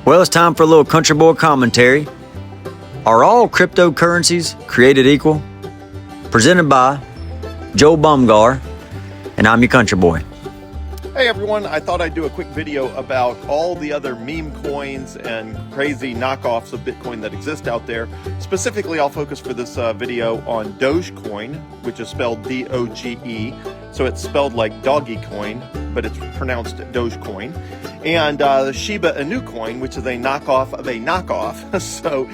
Well, it's time for a little country boy commentary. Are all cryptocurrencies created equal? Presented by Joe Bumgar, and I'm your country boy. Hey everyone, I thought I'd do a quick video about all the other meme coins and crazy knockoffs of Bitcoin that exist out there. Specifically, I'll focus for this video on Dogecoin, which is spelled D-O-G-E. So it's spelled like doggy coin, but it's pronounced Dogecoin. And the Shiba Inu coin, which is a knockoff of a knockoff. So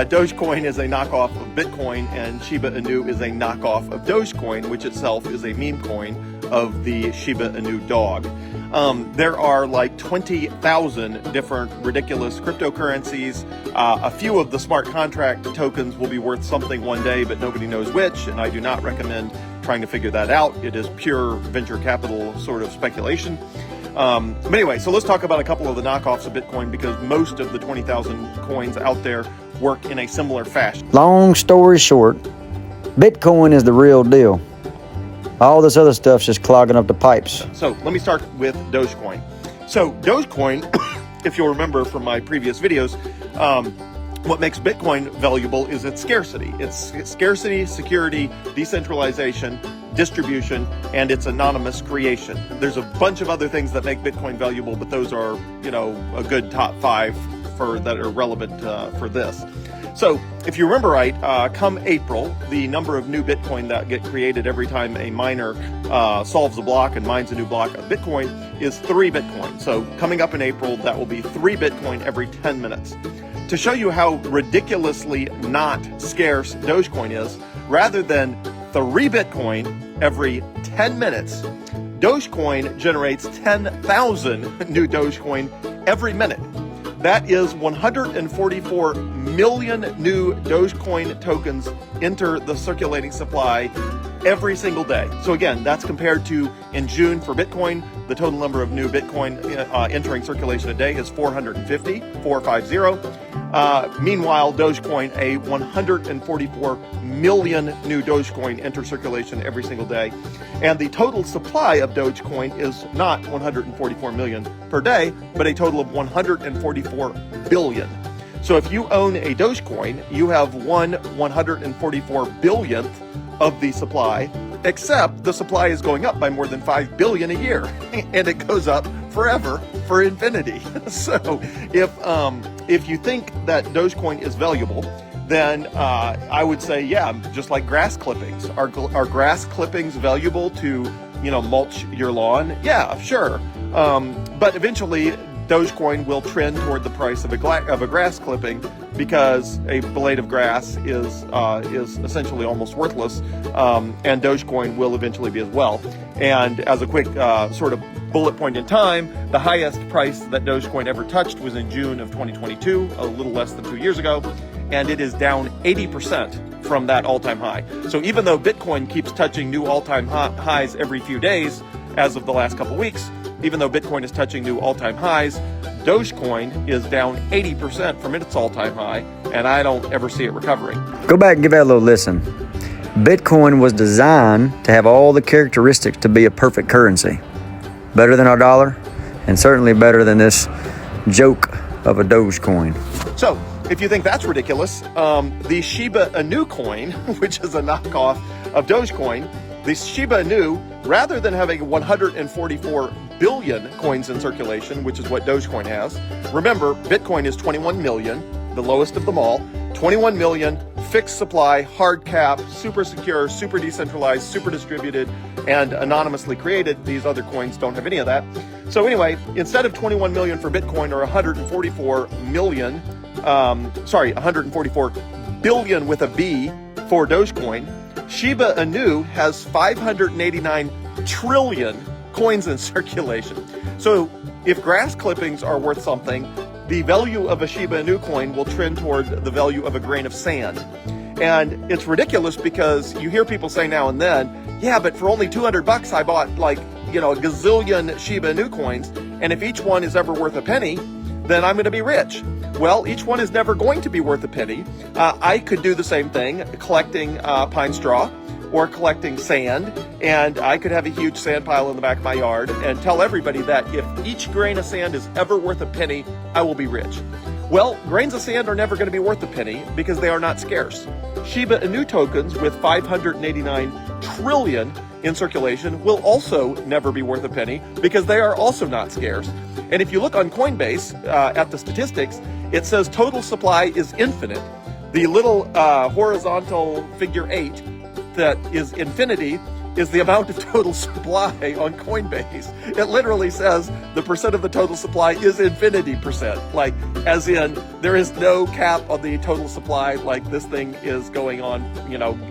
Dogecoin is a knockoff of Bitcoin, and Shiba Inu is a knockoff of Dogecoin, which itself is a meme coin of the Shiba Inu dog. There are like 20,000 different ridiculous cryptocurrencies. A few of the smart contract tokens will be worth something one day, but nobody knows which, and I do not recommend trying to figure that out. It is pure venture capital sort of speculation. But anyway, so let's talk about a couple of the knockoffs of Bitcoin, because most of the 20,000 coins out there work in a similar fashion. Long story short, Bitcoin is the real deal. All this other stuff's just clogging up the pipes. So let me start with Dogecoin. So Dogecoin, if you'll remember from my previous videos, what makes Bitcoin valuable is its scarcity. It's scarcity, security, decentralization, distribution, and its anonymous creation. There's a bunch of other things that make Bitcoin valuable, but those are, a good top 5 that are relevant for this. So if you remember right, come April, the number of new Bitcoin that get created every time a miner solves a block and mines a new block of Bitcoin is 3 Bitcoin. So coming up in April, that will be 3 Bitcoin every 10 minutes. To show you how ridiculously not scarce Dogecoin is, rather than 3 Bitcoin every 10 minutes, Dogecoin generates 10,000 new Dogecoin every minute. That is 144 million new Dogecoin tokens enter the circulating supply every single day. So again, that's compared to in June for Bitcoin, the total number of new Bitcoin entering circulation a day is 450. Meanwhile, Dogecoin, a 144 million new Dogecoin enter circulation every single day. And the total supply of Dogecoin is not 144 million per day, but a total of 144 billion. So if you own a Dogecoin, you have 144 billionth of the supply, except the supply is going up by more than 5 billion a year, and it goes up forever for infinity. So if you think that Dogecoin is valuable, then I would say, yeah, just like grass clippings. Are grass clippings valuable to, mulch your lawn? Yeah, sure. But eventually, Dogecoin will trend toward the price of a grass clipping, because a blade of grass is essentially almost worthless, and Dogecoin will eventually be as well. And as a quick sort of bullet point in time, the highest price that Dogecoin ever touched was in June of 2022, a little less than 2 years ago, and it is down 80% from that all-time high. So even though Bitcoin keeps touching new all-time highs every few days, as of the last couple weeks, even though Bitcoin is touching new all-time highs, Dogecoin is down 80% from its all-time high, and I don't ever see it recovering. Go back and give that a little listen. Bitcoin was designed to have all the characteristics to be a perfect currency. Better than our dollar, and certainly better than this joke of a Dogecoin. So, if you think that's ridiculous, the Shiba Inu coin, which is a knockoff of Dogecoin, the Shiba Inu, rather than having 144 billion coins in circulation, which is what Dogecoin has, remember, Bitcoin is 21 million, the lowest of them all, 21 million, fixed supply, hard cap, super secure, super decentralized, super distributed, and anonymously created. These other coins don't have any of that. So anyway, instead of 21 million for Bitcoin, or 144 billion with a B for Dogecoin, Shiba Inu has 589 trillion coins in circulation. So if grass clippings are worth something, the value of a Shiba Inu coin will trend toward the value of a grain of sand. And it's ridiculous, because you hear people say now and then, yeah, but for only $200 I bought a gazillion Shiba Inu coins, and if each one is ever worth a penny, then I'm going to be rich. Well, each one is never going to be worth a penny. I could do the same thing, collecting pine straw, or collecting sand, and I could have a huge sand pile in the back of my yard and tell everybody that if each grain of sand is ever worth a penny, I will be rich. Well, grains of sand are never going to be worth a penny because they are not scarce. Shiba Inu tokens with 589 trillion in circulation will also never be worth a penny because they are also not scarce. And if you look on Coinbase at the statistics, it says total supply is infinite. The little horizontal figure 8 that is infinity is the amount of total supply on Coinbase. It literally says the percent of the total supply is infinity percent, like as in there is no cap on the total supply, like this thing is going on,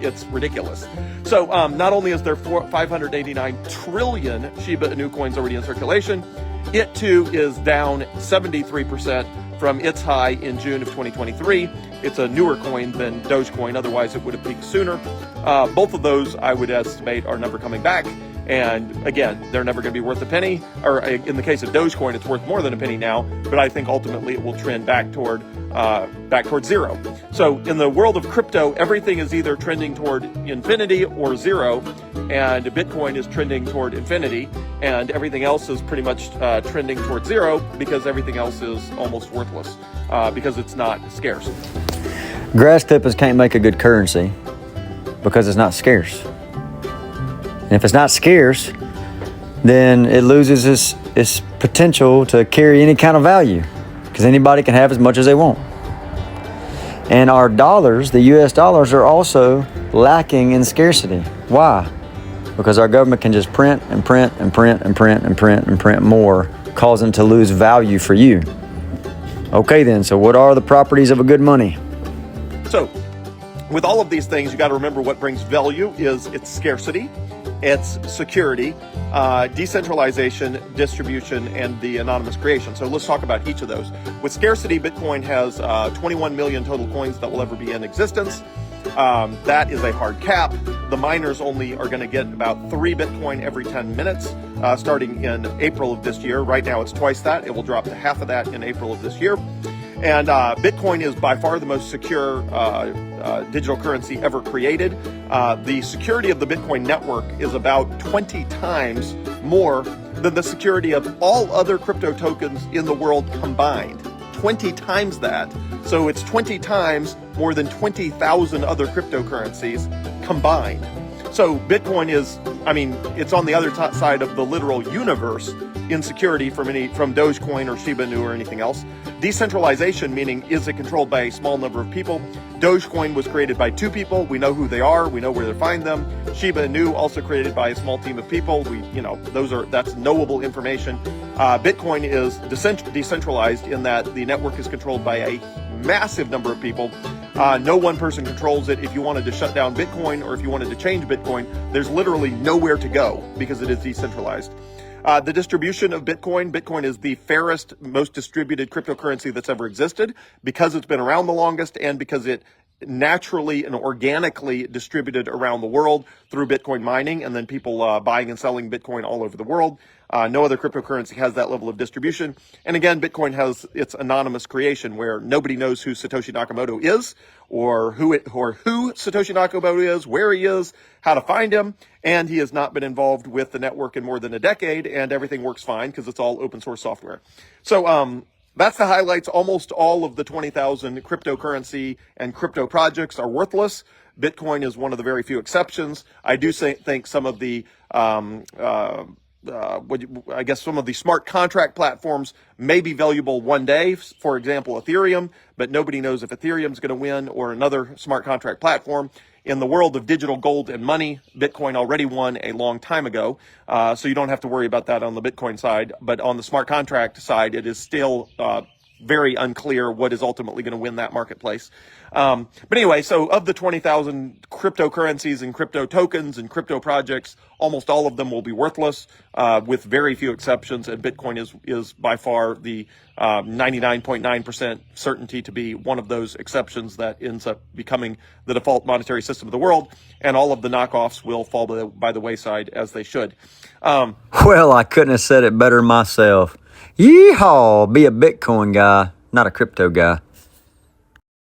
it's ridiculous. So not only is there 589 trillion Shiba Inu coins already in circulation, it too is down 73% from its high in June of 2023. It's a newer coin than Dogecoin, otherwise it would have peaked sooner. Both of those, I would estimate, are never coming back. And again, they're never going to be worth a penny. Or in the case of Dogecoin, it's worth more than a penny now. But I think ultimately it will trend back toward zero. So in the world of crypto, everything is either trending toward infinity or zero, and Bitcoin is trending toward infinity, and everything else is pretty much trending toward zero because everything else is almost worthless because it's not scarce. Grass clippers can't make a good currency because it's not scarce. And if it's not scarce, then it loses its potential to carry any kind of value because anybody can have as much as they want. And our dollars, the US dollars, are also lacking in scarcity. Why? Because our government can just print and print and print and print and print and print more, causing to lose value for you. Okay then, so what are the properties of a good money? So with all of these things, you got to remember what brings value is its scarcity, its security, decentralization, distribution, and the anonymous creation. So let's talk about each of those. With scarcity, Bitcoin has 21 million total coins that will ever be in existence. That is a hard cap. The miners only are going to get about 3 Bitcoin every 10 minutes, starting in April of this year. Right now it's twice that. It will drop to half of that in April of this year. And Bitcoin is by far the most secure digital currency ever created. The security of the Bitcoin network is about 20 times more than the security of all other crypto tokens in the world combined. 20 times that. So it's 20 times more than 20,000 other cryptocurrencies combined. So Bitcoin is, it's on the other side of the literal universe in security from Dogecoin or Shiba Inu or anything else. Decentralization, meaning is it controlled by a small number of people? Dogecoin was created by 2 people. We know who they are. We know where to find them. Shiba Inu also created by a small team of people. That's knowable information. Bitcoin is decentralized in that the network is controlled by a massive number of people. No one person controls it. If you wanted to shut down Bitcoin or if you wanted to change Bitcoin, there's literally nowhere to go because it is decentralized. The distribution of Bitcoin is the fairest, most distributed cryptocurrency that's ever existed because it's been around the longest and because it naturally and organically distributed around the world through Bitcoin mining and then people buying and selling Bitcoin all over the world. No other cryptocurrency has that level of distribution. And again, Bitcoin has its anonymous creation where nobody knows who Satoshi Nakamoto is or who Satoshi Nakamoto is, where he is, how to find him. And he has not been involved with the network in more than a decade and everything works fine because it's all open source software. So, that's the highlights. Almost all of the 20,000 cryptocurrency and crypto projects are worthless. Bitcoin is one of the very few exceptions. I do think some of the some of the smart contract platforms may be valuable one day, for example, Ethereum, but nobody knows if Ethereum is going to win or another smart contract platform. In the world of digital gold and money, Bitcoin already won a long time ago, so you don't have to worry about that on the Bitcoin side. But on the smart contract side, it is still very unclear what is ultimately going to win that marketplace. But anyway, so of the 20,000 cryptocurrencies and crypto tokens and crypto projects, almost all of them will be worthless, with very few exceptions. And Bitcoin is by far the 99.9% certainty to be one of those exceptions that ends up becoming the default monetary system of the world. And all of the knockoffs will fall by the wayside as they should. Well, I couldn't have said it better myself. Yeehaw! Be a Bitcoin guy, not a crypto guy.